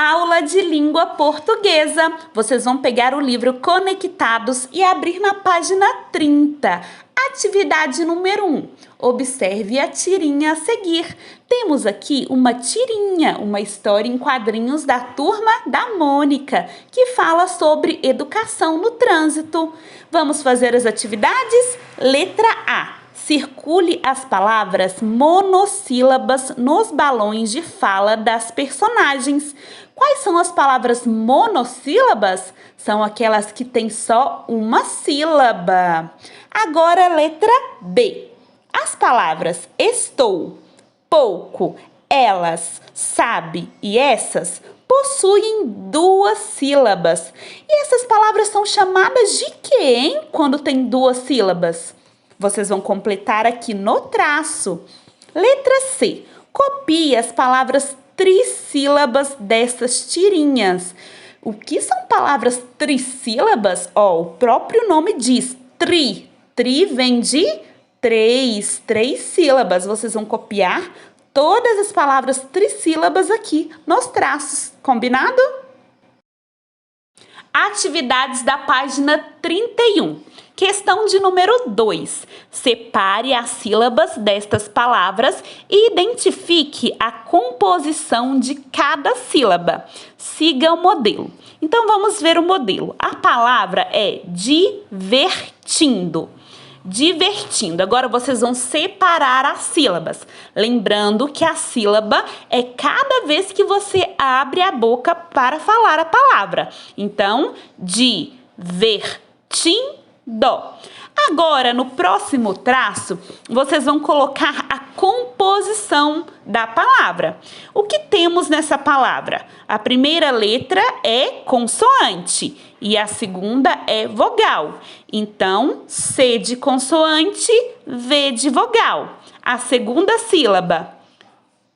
Aula de língua portuguesa. Vocês vão pegar o livro Conectados e abrir na página 30. Atividade número 1. Observe a tirinha a seguir. Temos aqui uma tirinha, uma história em quadrinhos da Turma da Mônica, que fala sobre educação no trânsito. Vamos fazer as atividades? Letra A. Circule as palavras monossílabas nos balões de fala das personagens. Quais são as palavras monossílabas? São aquelas que têm só uma sílaba. Agora, letra B. As palavras estou, pouco, elas, sabe e essas possuem duas sílabas. E essas palavras são chamadas de quê, hein? Quando tem duas sílabas? Vocês vão completar aqui no traço. Letra C. Copie as palavras trissílabas dessas tirinhas. O que são palavras trissílabas? O próprio nome diz tri. Tri vem de três sílabas. Vocês vão copiar todas as palavras trissílabas aqui nos traços. Combinado? Atividades da página 31. Questão de número 2. Separe as sílabas destas palavras e identifique a composição de cada sílaba. Siga o modelo. Então, vamos ver o modelo. A palavra é divertindo. Divertindo. Agora, vocês vão separar as sílabas. Lembrando que a sílaba é cada vez que você abre a boca para falar a palavra. Então, divertindo. Agora, no próximo traço, vocês vão colocar a composição da palavra. O que temos nessa palavra? A primeira letra é consoante e a segunda é vogal. Então, C de consoante, V de vogal. A segunda sílaba,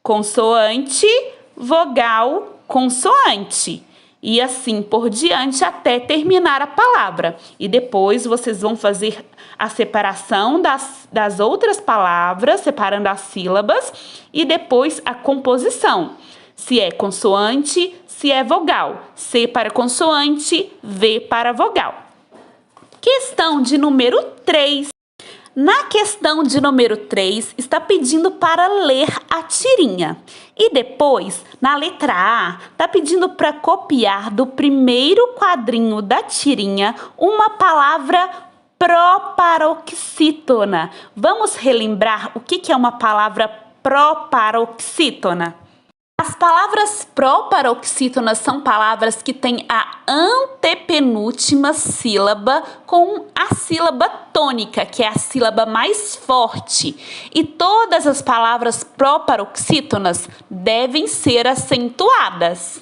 consoante, vogal, consoante. E assim por diante até terminar a palavra. E depois vocês vão fazer a separação das outras palavras, separando as sílabas, e depois a composição. Se é consoante, se é vogal. C para consoante, V para vogal. Questão de número 3. Na questão de número 3, está pedindo para ler a tirinha. E depois, na letra A, está pedindo para copiar do primeiro quadrinho da tirinha uma palavra proparoxítona. Vamos relembrar o que é uma palavra proparoxítona? As palavras proparoxítonas são palavras que têm a antepenúltima sílaba com a sílaba tônica, que é a sílaba mais forte. E todas as palavras proparoxítonas devem ser acentuadas.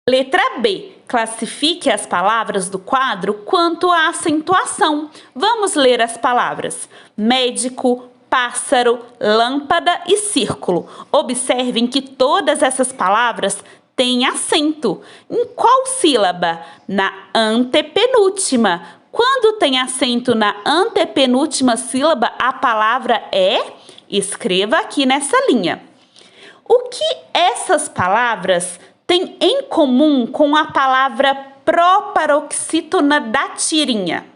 Letra B. Classifique as palavras do quadro quanto à acentuação. Vamos ler as palavras: médico, pássaro, lâmpada e círculo. Observem que todas essas palavras têm acento. Em qual sílaba? Na antepenúltima. Quando tem acento na antepenúltima sílaba, a palavra é? Escreva aqui nessa linha. O que essas palavras têm em comum com a palavra proparoxítona da tirinha?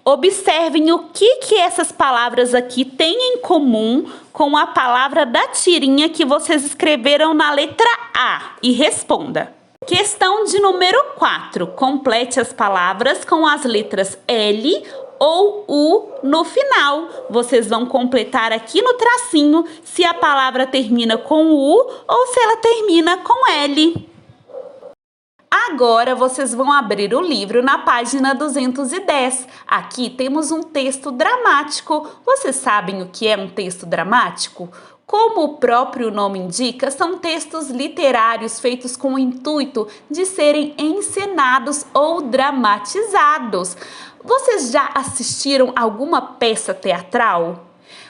Observem o que essas palavras aqui têm em comum com a palavra da tirinha que vocês escreveram na letra A e responda. Questão de número 4. Complete as palavras com as letras L ou U no final. Vocês vão completar aqui no tracinho se a palavra termina com U ou se ela termina com L. Agora, vocês vão abrir o livro na página 210. Aqui temos um texto dramático. Vocês sabem o que é um texto dramático? Como o próprio nome indica, são textos literários feitos com o intuito de serem encenados ou dramatizados. Vocês já assistiram alguma peça teatral?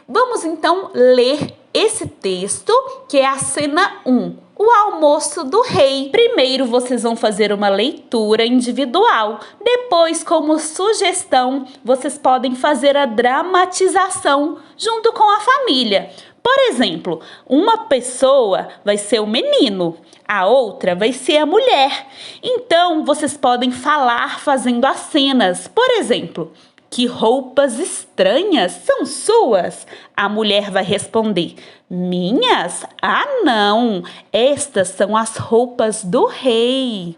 Vamos então ler esse texto, que é a cena 1. O almoço do rei. Primeiro vocês vão fazer uma leitura individual. Depois, como sugestão, vocês podem fazer a dramatização junto com a família. Por exemplo, uma pessoa vai ser o menino, a outra vai ser a mulher. Então, vocês podem falar fazendo as cenas. Por exemplo, que roupas estranhas são suas? A mulher vai responder: minhas? Ah, não! Estas são as roupas do rei.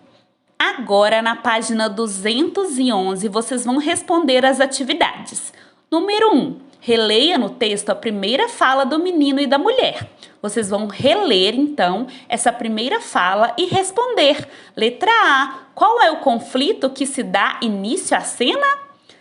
Agora, na página 211, vocês vão responder as atividades. Número 1. Releia no texto a primeira fala do menino e da mulher. Vocês vão reler, então, essa primeira fala e responder. Letra A. Qual é o conflito que se dá início à cena?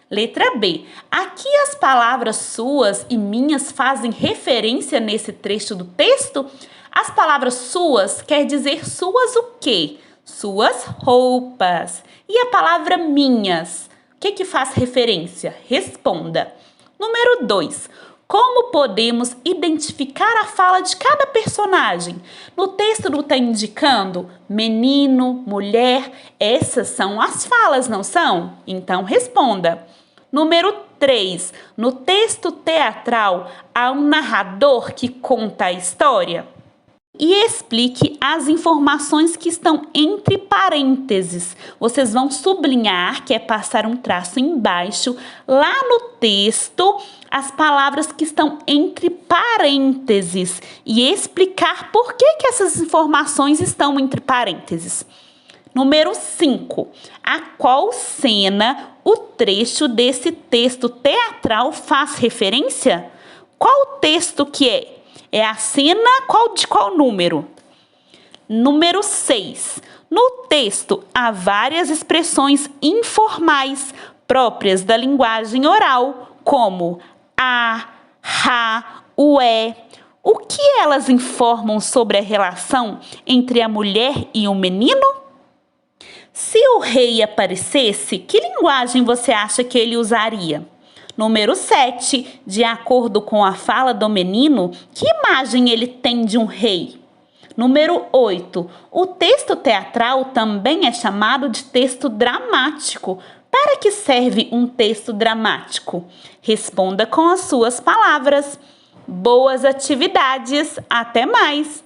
Letra B. A que as palavras suas e minhas fazem referência nesse trecho do texto? As palavras suas quer dizer suas o quê? Suas roupas. E a palavra minhas? O que faz referência? Responda. Número 2. Como podemos identificar a fala de cada personagem? No texto não está indicando menino, mulher. Essas são as falas, não são? Então responda. Número 3. No texto teatral há um narrador que conta a história? E explique as informações que estão entre parênteses. Vocês vão sublinhar, que é passar um traço embaixo, lá no texto, as palavras que estão entre parênteses e explicar por que essas informações estão entre parênteses. Número 5. A qual cena o trecho desse texto teatral faz referência? Qual texto que é? É a cena de qual número? Número 6. No texto, há várias expressões informais próprias da linguagem oral, como a, o é. O que elas informam sobre a relação entre a mulher e o menino? Se o rei aparecesse, que linguagem você acha que ele usaria? Número 7. De acordo com a fala do menino, que imagem ele tem de um rei? Número 8. O texto teatral também é chamado de texto dramático. Para que serve um texto dramático? Responda com as suas palavras. Boas atividades! Até mais!